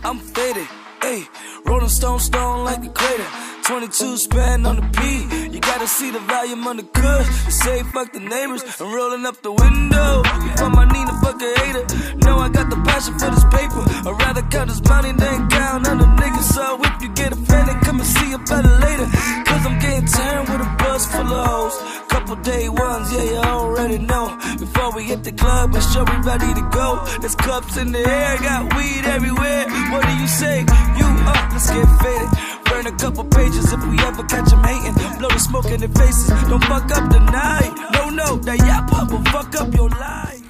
I'm faded, ayy. Rolling stone like the crater. 22 span on the P. You gotta see the volume on the cush. You say fuck the neighbors. I'm rolling up the window. If I'm my Nina, fuck a hater. No, I got the passion for this paper. I'd rather count this money than count on the niggas. So if you get offended, come and see about it later. Cause I'm getting turned with a bus full of hoes. Couple day ones, yeah, you already know. Before we hit the club, I'm sure we ready to go. There's cups in the air, got weed everywhere. What do you say? You up, let's get faded. Burn a couple pages if we ever catch them hating. Blow the smoke in their faces, don't fuck up the night. No, that yappa will fuck up your life.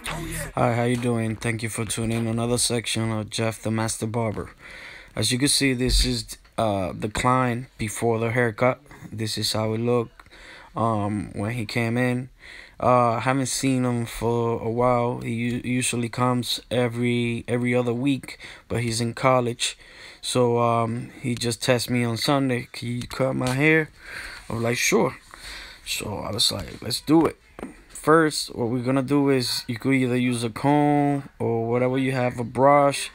Hi, how you doing? Thank you for tuning in another section of Jeff the Master Barber. As you can see, this is the client before the haircut. This is how it looked when he came in. I haven't seen him for a while. He usually comes every other week, but he's in college. So he just texted me on Sunday, can you cut my hair? I was like, sure. So I was like, let's do it. First, what we're gonna do is you could either use a comb or whatever you have, a brush.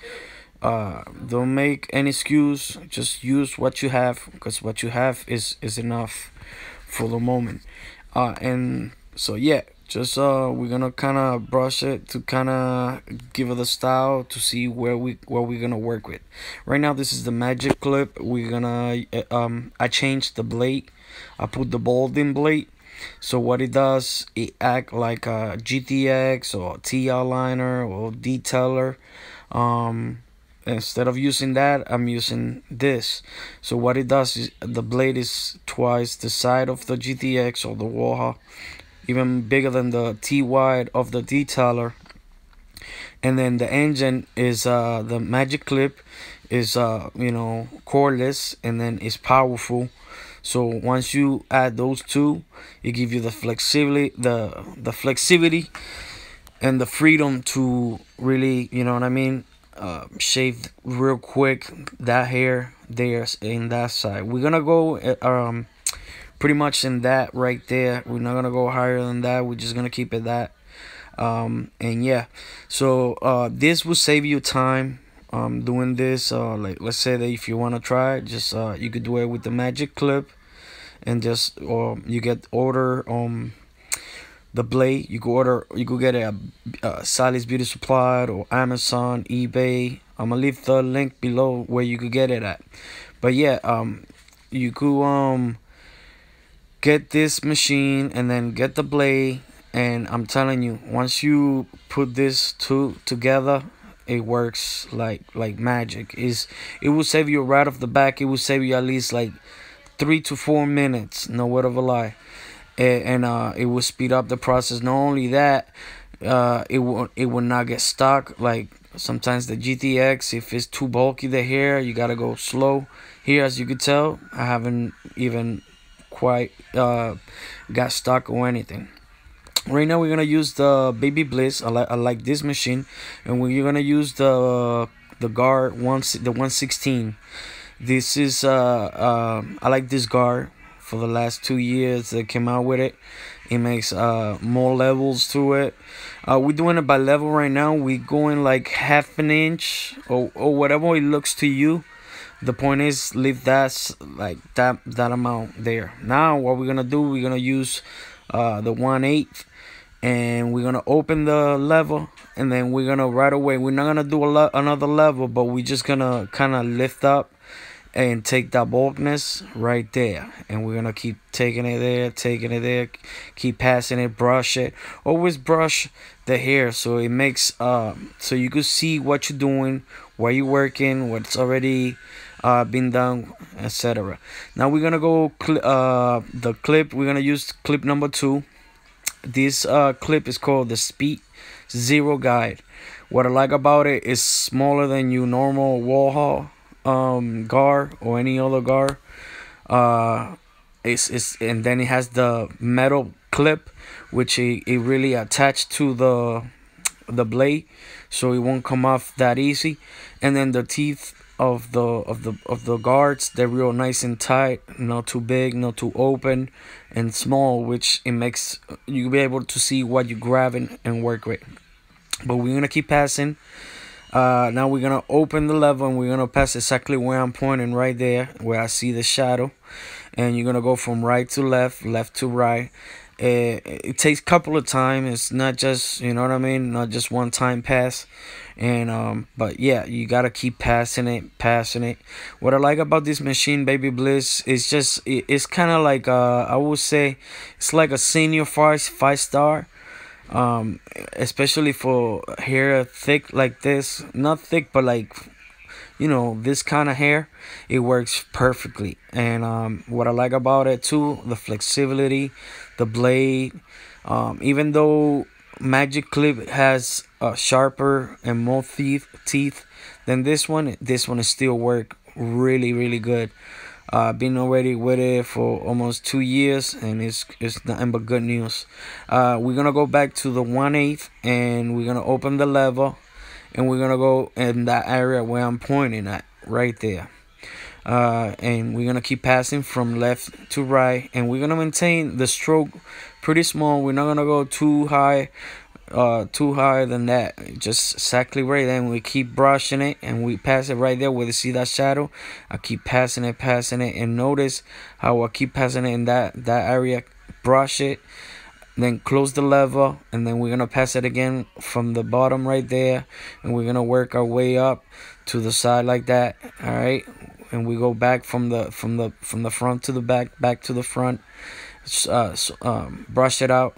Don't make any excuse, just use what you have, because what you have is enough for the moment. And so yeah, just we're gonna kind of brush it to kind of give it a style to see what we're gonna work with. Right now, this is the magic clip. We're gonna I changed the blade. I put the balding blade. So what it does, it act like a GTX or TL liner or detailer. Instead of using that, I'm using this. So what it does is the blade is twice the size of the GTX or the Warhol, even bigger than the T-wide of the detailer. And then the engine is the magic clip is cordless, and then it's powerful. So once you add those two, it gives you the flexibility, the flexibility and the freedom to really, you know what I mean, shave real quick that hair there in that side. We're gonna go pretty much in that right there. We're not gonna go higher than that. We're just gonna keep it that. And yeah, so this will save you time doing this. Like, let's say that if you want to try it, just you could do it with the magic clip, and just you get order the blade. You could get it at Sally's Beauty Supply or Amazon, eBay. I'm gonna leave the link below where you could get it at. But yeah, you could get this machine and then get the blade. And I'm telling you, once you put this two together, it works like magic. It will save you right off the back. It will save you at least like 3 to 4 minutes. No word of a lie. And it will speed up the process. Not only that, it will not get stuck. Like sometimes the GTX, if it's too bulky the hair, you gotta go slow. Here, as you can tell, I haven't even quite got stuck or anything. Right now we're gonna use the Baby Bliss. I like this machine, and we're gonna use the guard the 116. This is I like this guard. For the last 2 years they came out with it. It makes more levels to it. We're doing it by level right now. We're going like half an inch or whatever it looks to you. The point is, leave that like that amount there. Now what we're gonna do, we're gonna use the 1/8, and we're gonna open the level, and then we're gonna right away, we're not gonna do another level, but we're just gonna kind of lift up and take that bulkness right there, and we're gonna keep taking it there, keep passing it, brush it. Always brush the hair so it makes so you can see what you're doing, where you're working, what's already been done, etc. Now we're gonna go the clip. We're gonna use clip number 2. This clip is called the Speed Zero Guide. What I like about it is smaller than your normal Warhol guard or any other guard. And then it has the metal clip, which it really attached to the blade, so it won't come off that easy. And then the teeth of the guards, they're real nice and tight, not too big, not too open and small, which it makes you be able to see what you're grabbing and work with. But we're gonna keep passing Now we're gonna open the level and we're gonna pass exactly where I'm pointing, right there where I see the shadow. And you're gonna go from right to left, left to right. It takes a couple of times. It's not just, you know what I mean, not just one time pass. And but yeah, you gotta keep passing it. What I like about this machine, Baby Bliss, is just it's kind of like I would say it's like a senior five star. Especially for hair thick like this, not thick but like, you know, this kind of hair, it works perfectly. And what I like about it too, the flexibility, the blade. Even though Magic Clip has sharper and more teeth than this one is still work really good. Been already with it for almost 2 years, and it's nothing but good news. We're gonna go back to the 1/8, and we're gonna open the lever, and we're gonna go in that area where I'm pointing at, right there. And we're gonna keep passing from left to right, and we're gonna maintain the stroke pretty small. We're not gonna go too high than that, just exactly right there. And we keep brushing it, and we pass it right there where you see that shadow. I keep passing it, and notice how I keep passing it in that area. Brush it, then close the lever, and then we're gonna pass it again from the bottom right there, and we're gonna work our way up to the side like that. All right, and we go back from the front to the back to the front. Brush it out.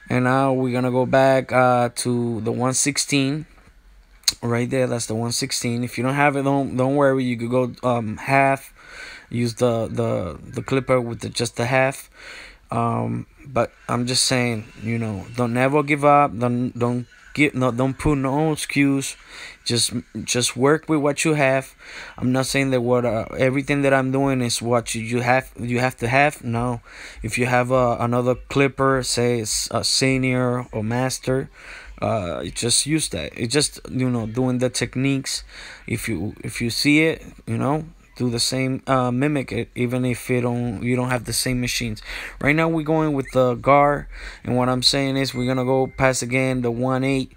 And now we're gonna go back to the 1/16 right there. That's the 1/16. If you don't have it, don't worry. You could go half. Use the clipper with just the half. But I'm just saying, you know, don't never give up. Don't put no excuse. Just work with what you have. I'm not saying that everything that I'm doing is what you have to have. No, if you have another clipper, say it's a senior or master, just use that. It's just, you know, doing the techniques. If you see it, you know, do the same, mimic it, even if you don't have the same machines. Right now we're going with the guard, and what I'm saying is we're gonna go past again the 1/8,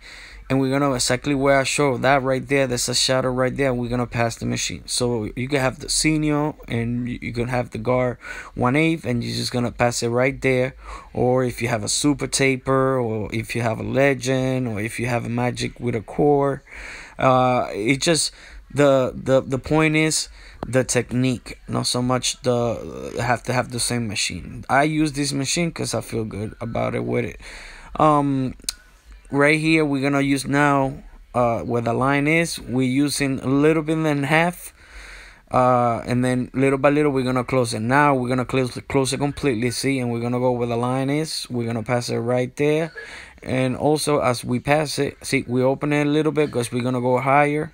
and we're gonna exactly where I show that right there. There's a shadow right there. We're gonna pass the machine. So you can have the senior, and you can have the guard 1/8, and you're just gonna pass it right there. Or if you have a super taper, or if you have a legend, or if you have a magic with a core, it just the point is the technique, not so much the have to have the same machine. I use this machine because I feel good about it with it. Right here we're gonna use now where the line is, we're using a little bit than half, and then little by little we're gonna close it. Now we're gonna close it completely, see, and we're gonna go where the line is. We're gonna pass it right there, and also as we pass it, see, we open it a little bit because we're gonna go higher.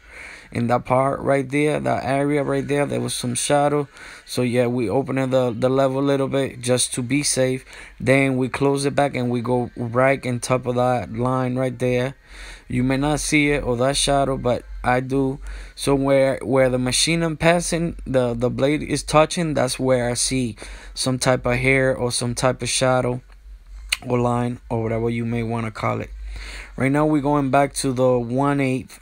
In that part right there, that area right there, there was some shadow. So yeah, we open it the level a little bit just to be safe. Then we close it back and we go right on top of that line right there. You may not see it or that shadow, but I do. So where the machine I'm passing, the blade is touching, that's where I see some type of hair or some type of shadow or line or whatever you may want to call it. Right now we're going back to the 1/8.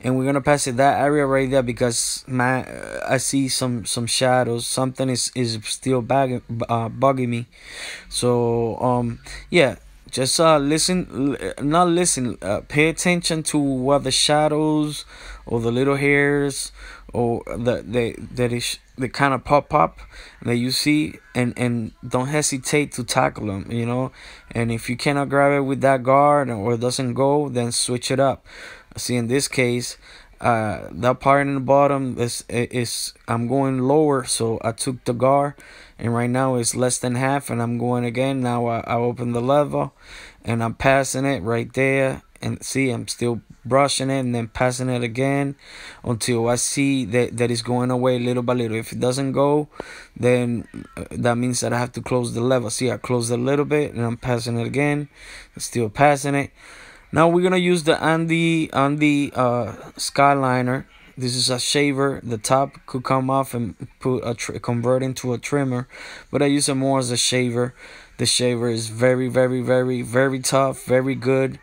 And we're gonna pass it that area right there because I see some shadows. Something is still bugging me. So yeah, just not listen. Pay attention to what the shadows or the little hairs or they kind of pop up that you see, and don't hesitate to tackle them. You know, and if you cannot grab it with that guard or it doesn't go, then switch it up. See, in this case, that part in the bottom is I'm going lower, so I took the guard, and right now it's less than half, and I'm going again. Now I open the lever, and I'm passing it right there, and see, I'm still brushing it and then passing it again until I see that it's going away little by little. If it doesn't go, then that means that I have to close the lever. See, I closed a little bit, and I'm passing it again, still passing it. Now we're gonna use the Andy Skyliner. This is a shaver. The top could come off and convert into a trimmer, but I use it more as a shaver. The shaver is very tough, very good.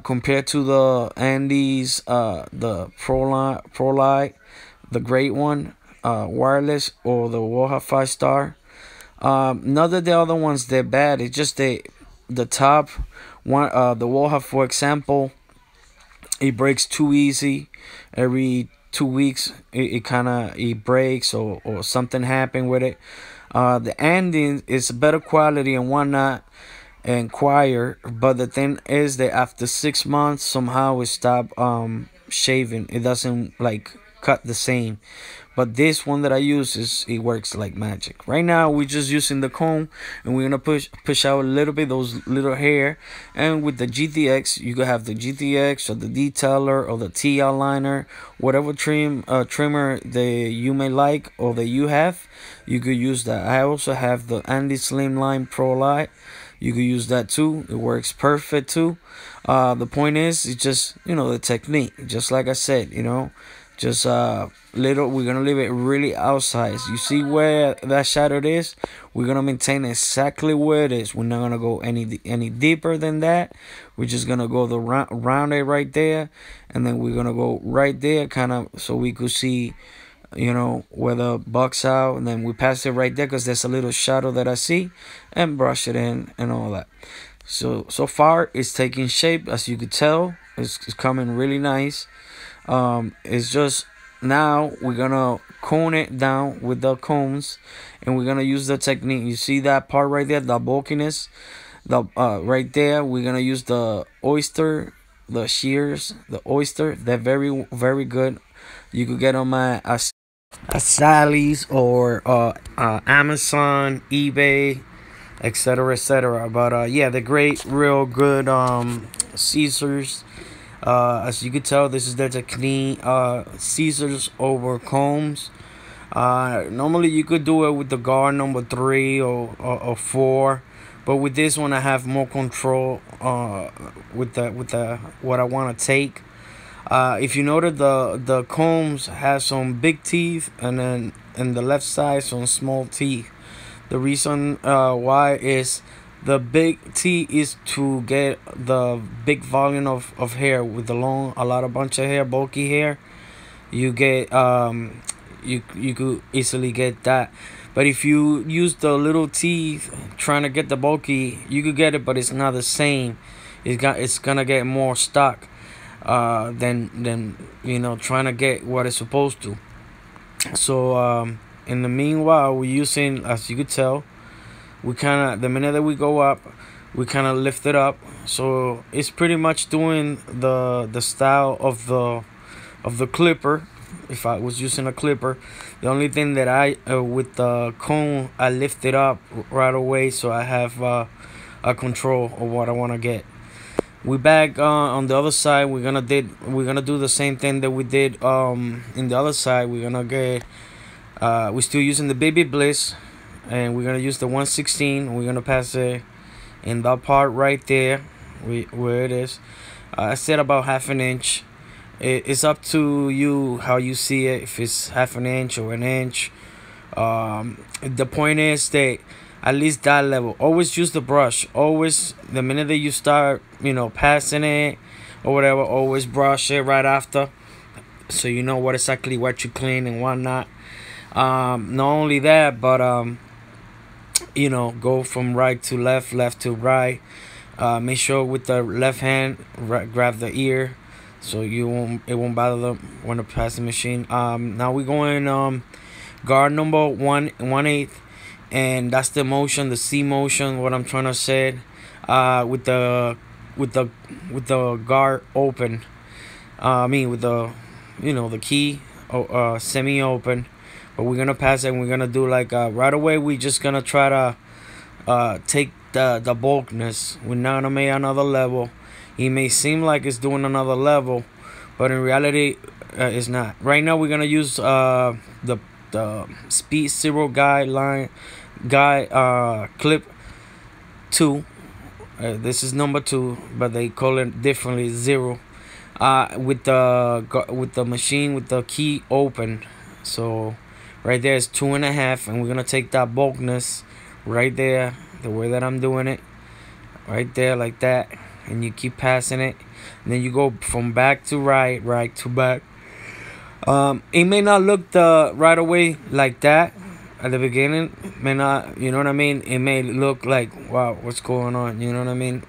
compared to the Andes, the Pro Light, the great one, wireless, or the Woha 5 star. None of the other ones they're bad. It's just the top one, the Woha, for example, it breaks too easy. Every 2 weeks, it breaks, or something happened with it. The ending is better quality and whatnot, and quieter, but the thing is that after 6 months, somehow it stopped shaving. It doesn't like cut the same. But this one that I use, it works like magic. Right now we're just using the comb, and we're gonna push out a little bit those little hair. And with the GTX, you could have the GTX or the detailer or the T liner, whatever trimmer that you may like or that you have, you could use that. I also have the Andy Slimline Pro Light. You could use that too. It works perfect too. The point is, it's just, the technique. Just like I said, just little. We're gonna leave it really outside. You see where that shadow is? We're gonna maintain exactly where it is. We're not gonna go any deeper than that. We're just gonna go round it right there, and then we're gonna go right there, kind of, so we could see, where the bugs out, and then we pass it right there because there's a little shadow that I see, and brush it in and all that. So far it's taking shape, as you could tell. It's coming really nice. It's just now we're gonna cone it down with the combs, and we're gonna use the technique. You see that part right there, the bulkiness, the right there. We're gonna use the oyster, the shears, the oyster. They're very, very good. You could get on my Sally's or Amazon, eBay, etc., etc. But yeah, they're great, real good scissors. As you can tell, this is the technique. Scissors over combs. Normally you could do it with the guard number 3 or 4, but with this one I have more control with the what I want to take. If you notice, the combs have some big teeth, and then in the left side some small teeth. The reason why is the big teeth is to get the big volume of hair. With the long, a bunch of hair, bulky hair, you get you could easily get that. But if you use the little teeth trying to get the bulky, you could get it, but it's not the same. It's gonna get more stuck than trying to get what it's supposed to. So in the meanwhile, we're using, as you could tell, we kind of, the minute that we go up, we kind of lift it up. So it's pretty much doing the style of the clipper. If I was using a clipper, the only thing that I with the comb, I lift it up right away, so I have a control of what I want to get. We back on the other side. We're gonna do the same thing that we did in the other side. We're gonna get we're still using the Baby Bliss, and we're gonna use the 116. We're gonna pass it in that part right there, where it is. I said about half an inch. It's up to you how you see it, if it's half an inch or an inch. The point is that at least that level. Always use the brush. Always, the minute that you start, passing it or whatever, always brush it right after, so you know what you clean and whatnot. Not only that, but go from right to left, left to right. Make sure with the left hand grab the ear, so it won't bother them when the passing machine. Now we're going guard number 1/8, and that's the motion, the C motion. What I'm trying to say, with the guard open. With the the key semi open. But we're gonna pass it, and we're gonna do like right away. We're just gonna try to take the bulkness. We're not gonna make another level. It may seem like it's doing another level, but in reality, it's not. Right now, we're gonna use the Speed Zero guide clip 2. This is number 2, but they call it differently, 0. With the machine with the key open. So right there is 2.5, and we're gonna take that bulkness right there, the way that I'm doing it, right there like that, and you keep passing it. and then you go from back to right, right to back. It may not look the right away like that at the beginning. It may not, you know what I mean? It may look like, wow, what's going on? You know what I mean?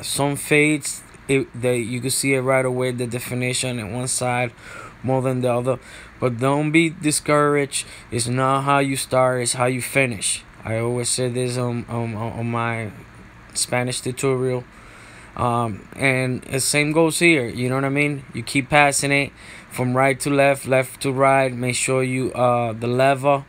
Some fades, you can see it right away, the definition on one side more than the other. But don't be discouraged. It's not how you start, it's how you finish. I always say this on my Spanish tutorial. And the same goes here, you know what I mean? You keep passing it from right to left, left to right. Make sure you the lever,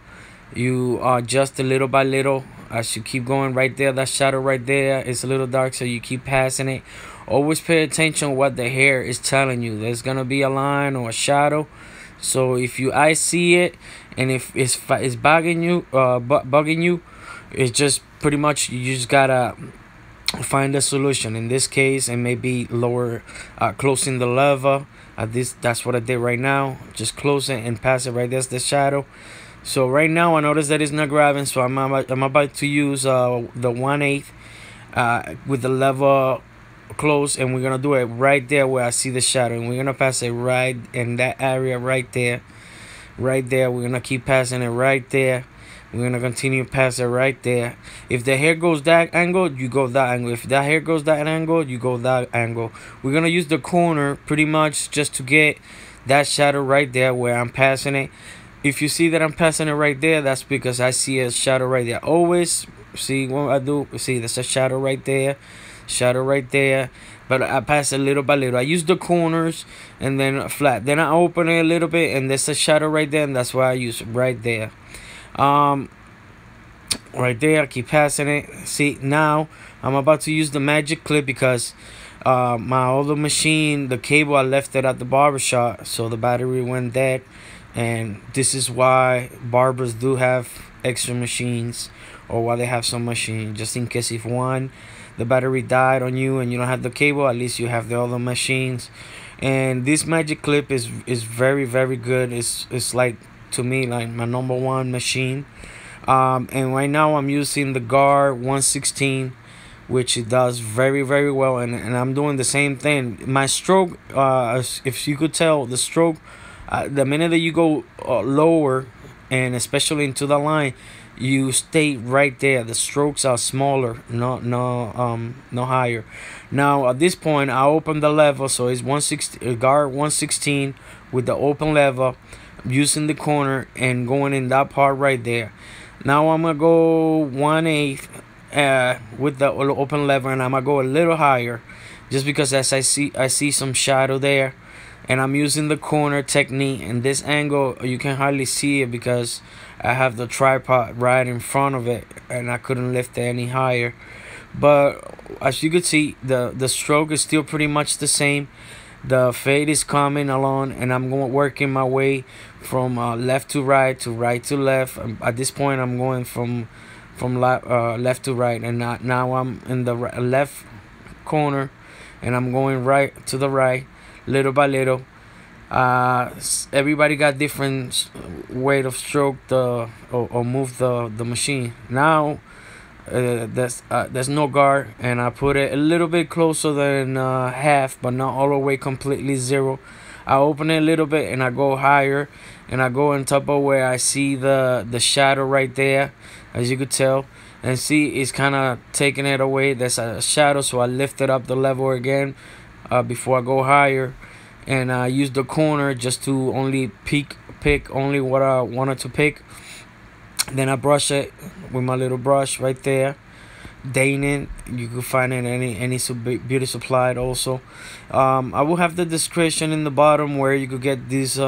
you adjust it little by little as you keep going. Right there, that shadow right there is a little dark, so you keep passing it. Always pay attention what the hair is telling you. There's gonna be a line or a shadow, so if you see it, and if it's bugging you, it's just pretty much, you just gotta find a solution. In this case, it may be lower, closing the lever. That's what I did right now. Just close it and pass it right. There's the shadow. So right now I notice that it's not grabbing, so I'm about to use the 1/8 with the lever close, and we're gonna do it right there where I see the shadow, and we're gonna pass it right in that area right there. We're gonna keep passing it right there. We're gonna continue to pass it right there. If the hair goes that angle, you go that angle. If that hair goes that angle, you go that angle. We're gonna use the corner pretty much just to get that shadow right there where I'm passing it. If you see that I'm passing it right there, that's because I see a shadow right there. Always see what I do. See, there's a shadow right there, but I pass it little by little. I use the corners and then flat. Then I open it a little bit, and there's a shadow right there, and that's why I use right there. Right there, I keep passing it. See, now I'm about to use the magic clip because my older machine, the cable, I left it at the barbershop, so the battery went dead. And this is why barbers do have extra machines, or why they have some machine, just in case if the battery died on you and you don't have the cable, at least you have the other machines. And this magic clip is very, very good. It's like, to me, like my #1 machine. And right now I'm using the Guard 116, which it does very, very well, and I'm doing the same thing. My stroke, if you could tell, the stroke, the minute that you go lower, and especially into the line, you stay right there. The strokes are smaller, no higher. Now at this point, I open the lever, so it's Guard 116 with the open lever. I'm using the corner and going in that part right there. Now I'm gonna go 1/8 with the open lever, and I'm gonna go a little higher, just because as I see some shadow there. And I'm using the corner technique. And this angle, you can hardly see it because I have the tripod right in front of it, and I couldn't lift it any higher. But as you can see, the stroke is still pretty much the same. The fade is coming along, and I'm working my way from left to right to left. At this point, I'm going from left to right, and now I'm in the left corner, and I'm going right to the right, little by little. Everybody got different weight of stroke or move the machine. Now there's no guard, and I put it a little bit closer than half, but not all the way completely zero. I open it a little bit, and I go higher, and I go on top of where I see the shadow right there, as you could tell. And see, it's kind of taking it away. There's a shadow, so I lifted up the level again before I go higher. And I use the corner just to only pick only what I wanted to pick. Then I brush it with my little brush right there. Dainin, you can find it in any beauty supply also. I will have the description in the bottom where you could get these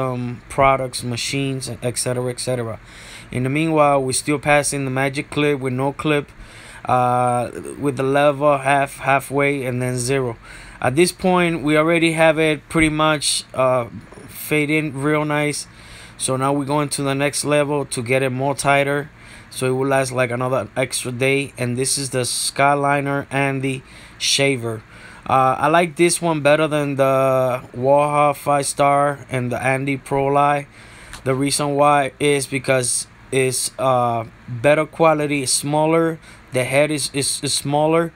products, machines, etc, etc. In the meanwhile, we're still passing the magic clip with no clip, with the lever halfway, and then zero. At this point, we already have it pretty much fade in real nice. So now we're going to the next level to get it more tighter, so it will last like another extra day. And this is the Skyliner Andy shaver. I like this one better than the Waha 5-star and the Andy Pro Lie. The reason why is because it's better quality, it's smaller, the head is smaller,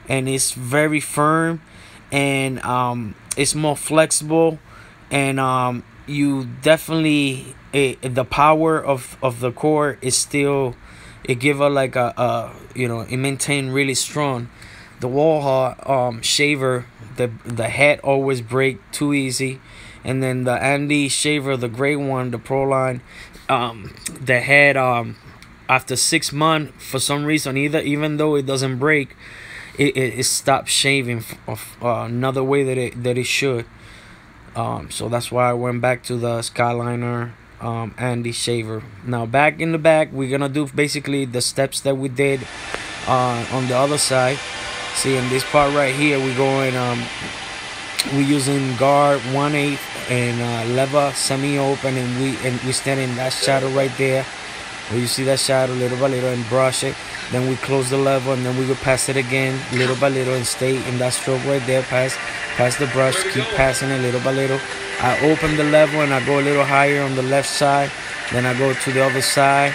and it's very firm. and it's more flexible, and you definitely the power of the core is still, it give a like a it maintain really strong. The Warhol shaver, the head always break too easy, and then the Andy shaver, the gray one, the Pro line, the head after 6 months for some reason, even though it doesn't break, it stops shaving of another way that it should. So that's why I went back to the Skyliner Andy shaver. Now back in the back, we're gonna do basically the steps that we did on the other side. See, in this part right here, we're using guard 1/8 and lever semi-open, and we stand in that shadow right there. Where you see that shadow little by little and brush it. Then we close the lever, and then we go pass it again little by little and stay in that stroke right there. Pass the brush, keep passing it little by little. I open the lever and I go a little higher on the left side. Then I go to the other side.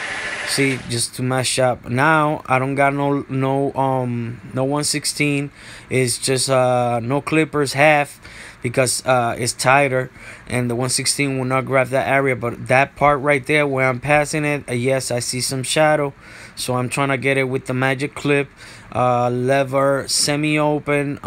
See, just to match up. Now I don't got no 1/16. It's just no clippers half, because it's tighter, and the 1/16 will not grab that area. But that part right there where I'm passing it, yes, I see some shadow, so I'm trying to get it with the magic clip. Lever semi-open,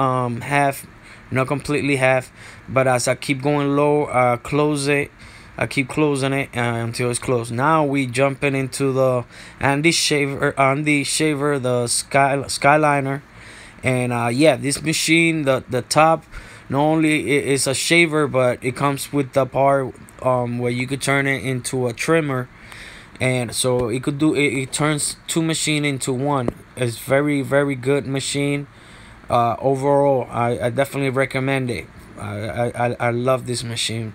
half, not completely half, but as I keep going low, close it. I keep closing it until it's closed. Now we jumping into the Andy shaver, the Skyliner, and yeah, this machine, the top, not only is a shaver, but it comes with the part where you could turn it into a trimmer, and so it could do it turns two machine into one. It's very, very good machine. Overall, I definitely recommend it. I love this machine.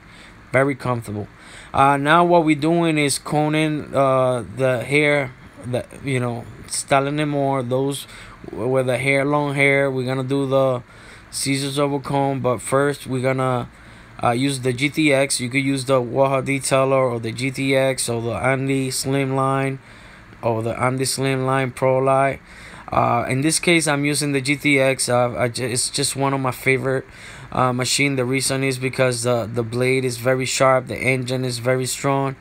Very comfortable. Now what we're doing is coning the hair, styling them more. Those with the hair, long hair, we're gonna do the scissors over comb. But first we're gonna use the GTX. You could use the Waha Detailer or the GTX or the Andy Slimline or the Andy Slimline Pro Light. In this case, I'm using the GTX. It's just one of my favorite machine. The reason is because the blade is very sharp, the engine is very strong,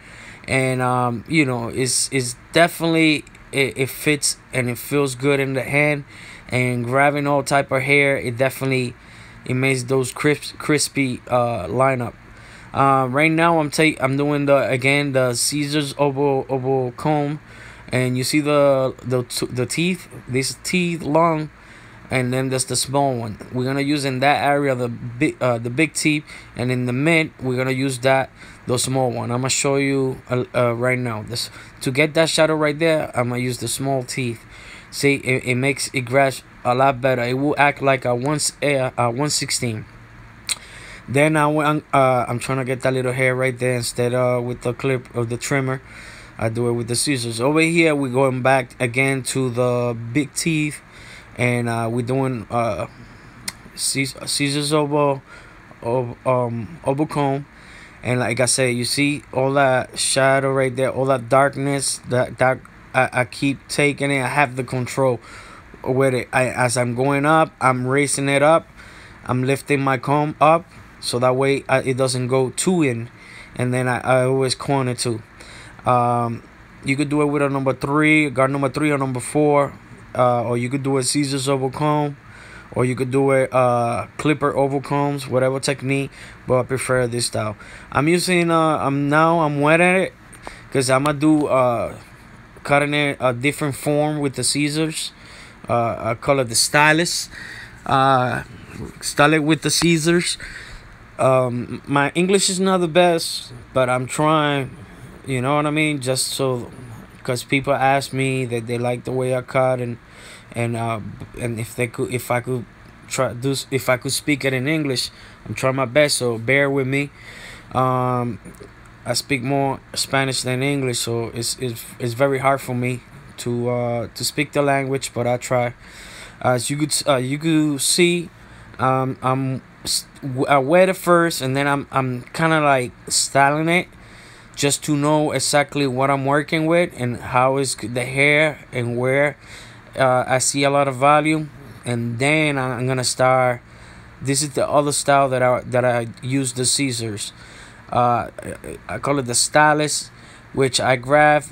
and it's definitely, it fits and it feels good in the hand, and grabbing all type of hair, it makes those crispy lineup. Right now I'm doing the scissors oval comb, and you see the teeth, this teeth long, and then there's the small one. We're gonna use in that area the big teeth, and in the mid we're gonna use the small one. I'm gonna show you right now. This, to get that shadow right there, I'm gonna use the small teeth. See, it makes it grasp a lot better. It will act like a 1/16. Then I'm trying to get that little hair right there instead with the clip of the trimmer. I do it with the scissors. Over here we're going back again to the big teeth, and we're doing scissors over comb. And like I said, you see all that shadow right there, all that darkness that I keep taking it. I have the control with it. As I'm going up, I'm raising it up, I'm lifting my comb up, so that way it doesn't go too in, and then I always corner too. You could do it with a number 3, guard number 3 or number 4, or you could do it scissors over comb, or you could do it clipper over combs, whatever technique, but I prefer this style. I'm using I'm wetting it, because I'm gonna do cutting it a different form with the scissors. I call it the stylus. Style it with the scissors. My English is not the best, but I'm trying. You know what I mean? Just so, because people ask me that they like the way I cut, and if I could speak it in English, I'm trying my best. So bear with me. I speak more Spanish than English, so it's very hard for me to speak the language, but I try. As you could see, I wet it first, and then I'm kind of like styling it, just to know exactly what I'm working with and how is the hair and where I see a lot of volume. And then I'm gonna start this is the other style that I use the scissors. I call it the stylus, which I grab,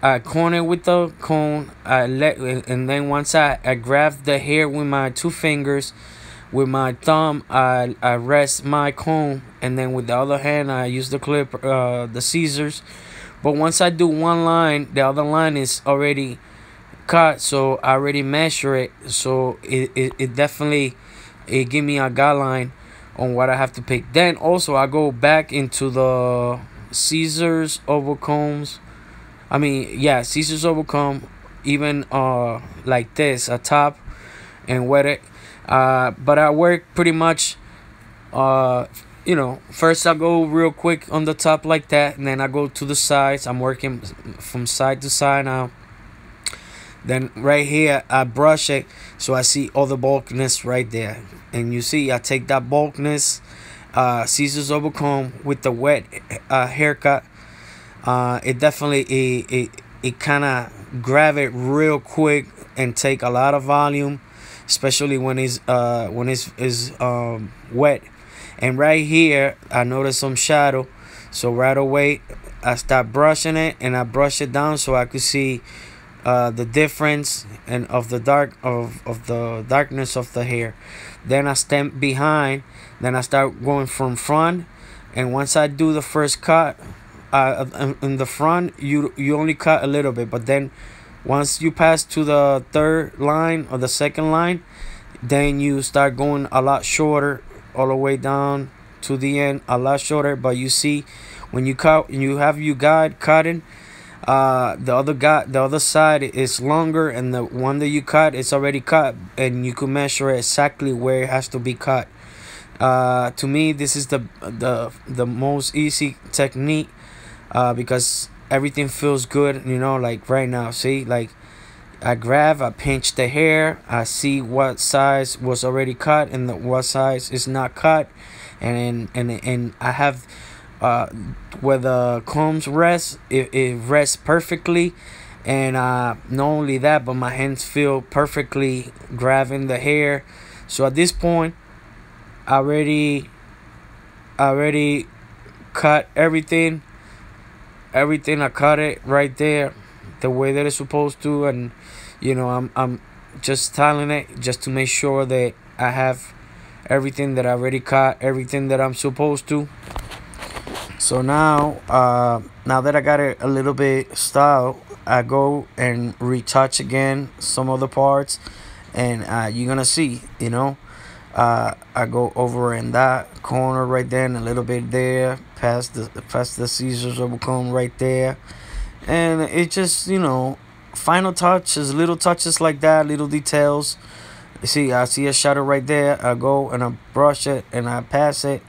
I corner with the cone, and then once I grab the hair with my two fingers, with my thumb I rest my cone, and then with the other hand I use the clip, the scissors. But once I do one line, the other line is already cut, so I already measure it, so it definitely, it give me a guideline on what I have to pick. Then also I go back into the scissors over combs. I mean, yeah, scissors over comb, even like this, a top, and wet it. But I work pretty much, first I go real quick on the top like that, and then I go to the sides. I'm working from side to side now. Then right here I brush it, so I see all the bulkiness right there. And you see I take that bulkiness, scissors over comb with the wet haircut. It definitely, it kind of grab it real quick and take a lot of volume, especially when it's wet. And right here I notice some shadow, so right away I start brushing it, and I brush it down so I could see the difference and of the darkness of the hair. Then I step behind, then I start going from front, and once I do the first cut, in the front you only cut a little bit, but then once you pass to the third line or the second line, then you start going a lot shorter all the way down to the end, a lot shorter. But you see, when you cut, you have your guide cutting, the other side is longer, and the one that you cut is already cut, and you can measure exactly where it has to be cut. To me, this is the most easy technique, because everything feels good, like right now. See, like I pinch the hair, I see what size was already cut and what size is not cut, and I have, where the combs rest, it rests perfectly. And not only that, but my hands feel perfectly grabbing the hair. So at this point I already cut everything. I cut it right there the way that it's supposed to, and I'm just styling it just to make sure that I have everything that I already cut, everything that I'm supposed to. So now that I got it a little bit styled, I go and retouch again some of the parts, and you're gonna see, I go over in that corner right there and a little bit there, past the scissors over comb right there, and it just, final touches, little touches like that, little details. You see, I see a shadow right there. I go and I brush it and I pass it,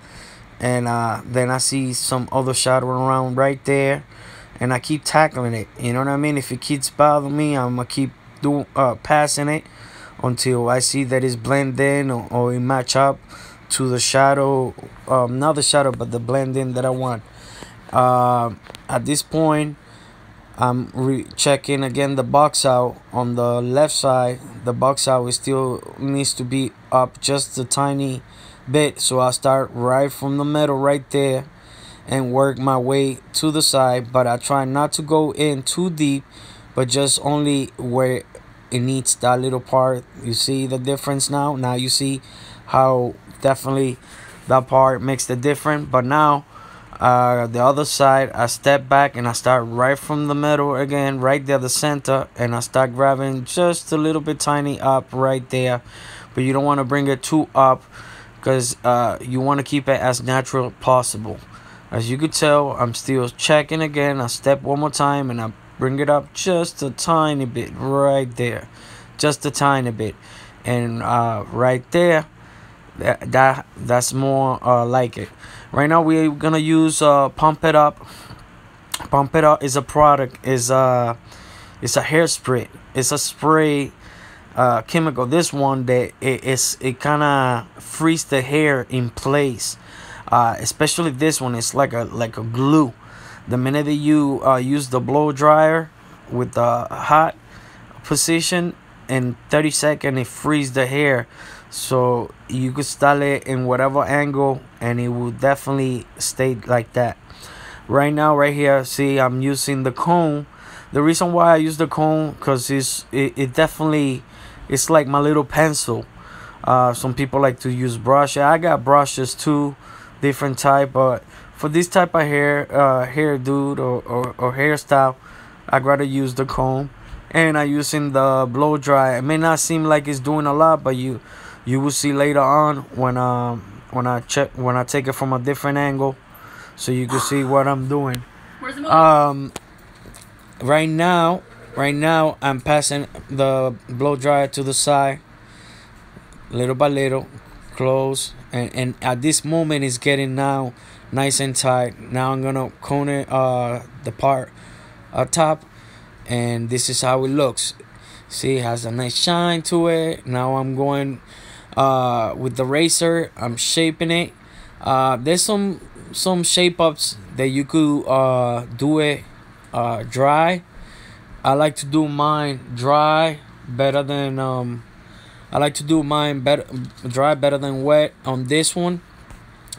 and then I see some other shadow around right there, and I keep tackling it. You know what I mean? If it keeps bothering me, I'm gonna keep passing it until I see that it's blend in, or it match up to the shadow, not the shadow, but the blend in that I want. At this point, I'm checking again the box out on the left side. The box out still needs to be up just a tiny bit, so I'll start right from the middle right there and work my way to the side. But I try not to go in too deep, but just only where it needs that little part. You see the difference now? Now you see how definitely that part makes the difference. But now the other side, I step back and I start right from the middle again, right there, the center, and I start grabbing just a little bit tiny up right there. But you don't want to bring it too up, because you want to keep it as natural possible. As you could tell, I'm still checking again. I step one more time and I bring it up just a tiny bit right there, just a tiny bit, and right there, that's more like it. Right now we're gonna use Pump It Up. Pump It Up is a product, it's a hairspray. It's a spray chemical. This one that it kind of frees the hair in place. Especially this one, it's like a glue. The minute that you use the blow dryer with the hot position, in 30 seconds it frees the hair. so you could style it in whatever angle and it will definitely stay like that. Right now, right here, see, I'm using the comb. The reason why I use the comb, because it definitely, it's like my little pencil. Some people like to use brush. I got brushes too, different type, but for this type of hair dude or hairstyle, I'd rather use the comb. And I using the blow dry. It may not seem like it's doing a lot, but you will see later on when I take it from a different angle, so you can see what I'm doing. Where's the movie? Right now I'm passing the blow dryer to the side, little by little, close, and at this moment it's getting now nice and tight. Now I'm gonna cone it, the part up top, and this is how it looks. See, it has a nice shine to it. Now I'm going with the razor, I'm shaping it. There's some shape ups that you could do it dry. I like to do mine dry better than I like to do mine better dry better than wet on this one,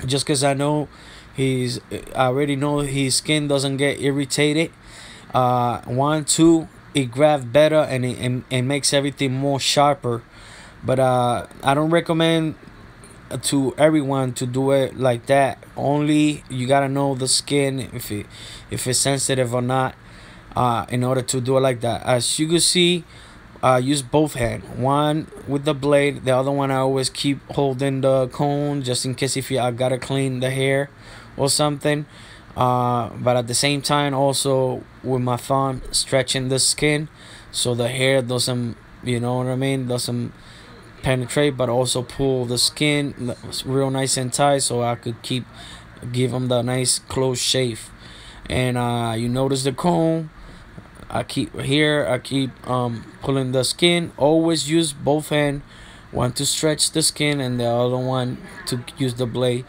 just because I already know his skin doesn't get irritated. 1, 2, it grabs better and it makes everything more sharper. But I don't recommend to everyone to do it like that. Only you gotta know the skin, if it's sensitive or not, in order to do it like that. As you can see, use both hands, one with the blade, the other one I always keep holding the comb just in case if I gotta clean the hair or something. But at the same time also with my thumb stretching the skin so the hair doesn't, you know what I mean, doesn't penetrate, but also pull the skin real nice and tight, so I could give them the nice close shave. And you notice the comb, I keep pulling the skin. Always use both hands, one to stretch the skin and the other one to use the blade.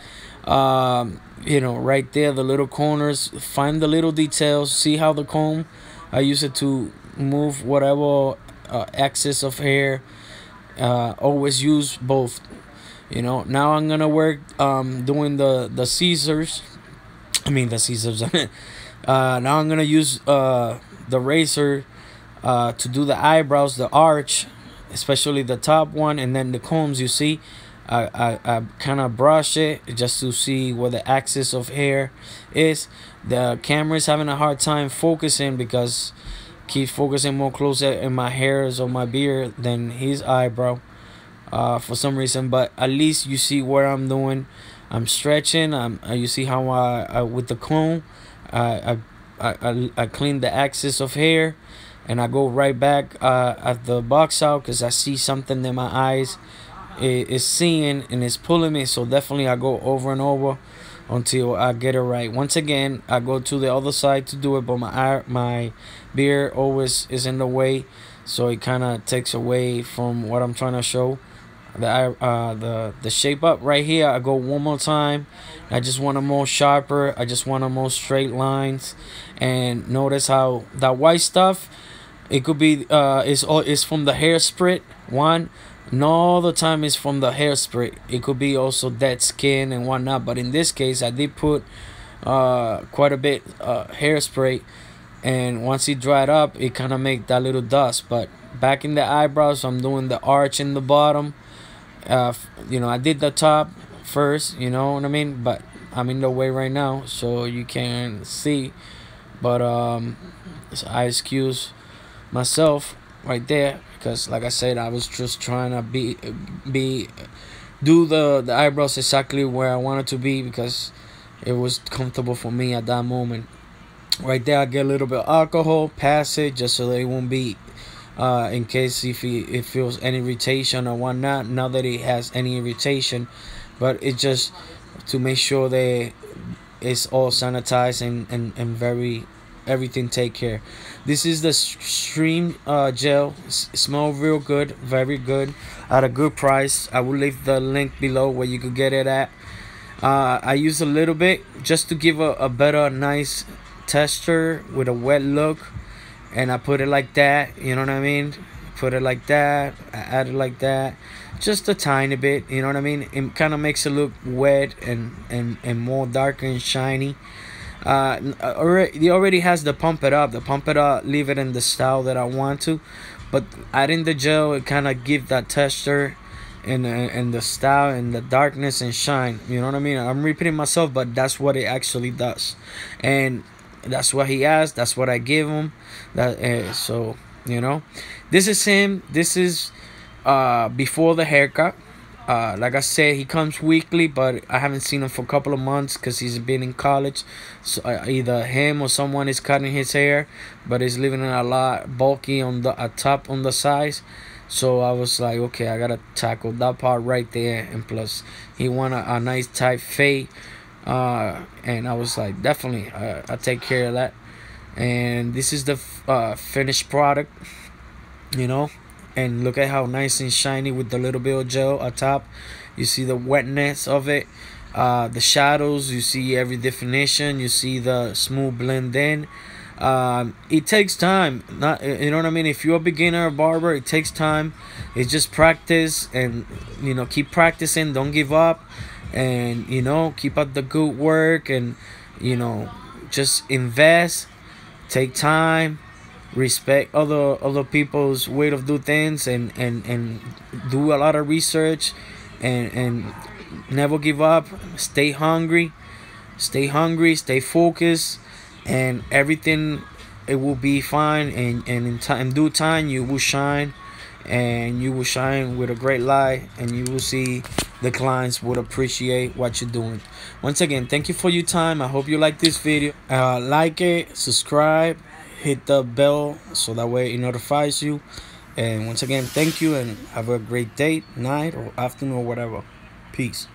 You know, right there, the little corners, find the little details. See how the comb, I use it to move whatever excess of hair. Always use both. You know, now I'm gonna work doing the scissors. The scissors. Now I'm gonna use the razor to do the eyebrows, the arch, especially the top one, and then the combs. You see, I kind of brush it just to see where the axis of hair is. The camera is having a hard time focusing because keeps focusing more closer in my hairs or my beard than his eyebrow for some reason. But at least you see what I'm doing. I'm stretching. You see how I with the comb I clean the axis of hair, and I go right back at the box out because I see something that my eyes is seeing and it's pulling me. So definitely I go over and over until I get it right. Once again, I go to the other side to do it, but my beard always is in the way, so it kind of takes away from what I'm trying to show. The shape up right here, I go one more time. I just want them more sharper. I just want them more straight lines. And notice how that white stuff, it could be it's from the hairspray. One, not all the time is from the hairspray. It could be also dead skin and whatnot. But in this case, I did put quite a bit hairspray, and once it dried up, it kind of make that little dust. But back in the eyebrows, I'm doing the arch in the bottom. You know, I did the top first, you know what I mean, but I'm in the way right now so you can see. But so I excuse myself right there because, like I said, I was just trying to do the eyebrows exactly where I wanted to be because it was comfortable for me at that moment. Right there, I get a little bit of alcohol, pass it just so that it won't be in case if it feels any irritation or whatnot. Not that it has any irritation, but it's just to make sure that it's all sanitized and very everything take care. This is the stream gel. Smell real good, very good, at a good price. I will leave the link below where you could get it at. I use a little bit just to give a better nice texture with a wet look, and I put it like that, you know what I mean, put it like that, I add it like that just a tiny bit, you know what I mean. It kind of makes it look wet and more darker and shiny. He already has the pump it up. The pump it up, leave it in the style that I want to, but adding the gel, it kind of give that texture and the style and the darkness and shine. You know what I mean? I'm repeating myself, but that's what it actually does, and that's what he has. That's what I give him. So you know, this is him. This is before the haircut. Like I said, he comes weekly, but I haven't seen him for a couple of months because he's been in college. So either him or someone is cutting his hair, but he's leaving it a lot bulky on the top on the sides. So I was like, okay, I gotta tackle that part right there, and plus he want a nice tight fade. And I was like, definitely, I'll take care of that. And this is the finished product, you know. And look at how nice and shiny with the little bit of gel on top. You see the wetness of it, the shadows. You see every definition. You see the smooth blend in. It takes time. Not, you know what I mean. If you're a beginner barber, it takes time. It's just practice, and you know, keep practicing. Don't give up, and you know, keep up the good work, and you know, just invest. Take time. Respect other people's way of do things, and do a lot of research, and never give up. Stay hungry, stay focused, and everything, it will be fine. And in due time, you will shine, and you will shine with a great light, and you will see the clients would appreciate what you're doing. Once again, thank you for your time. I hope you like this video. Like it, subscribe, hit the bell so that way it notifies you. And once again, thank you, and have a great day, night, or afternoon, or whatever. Peace.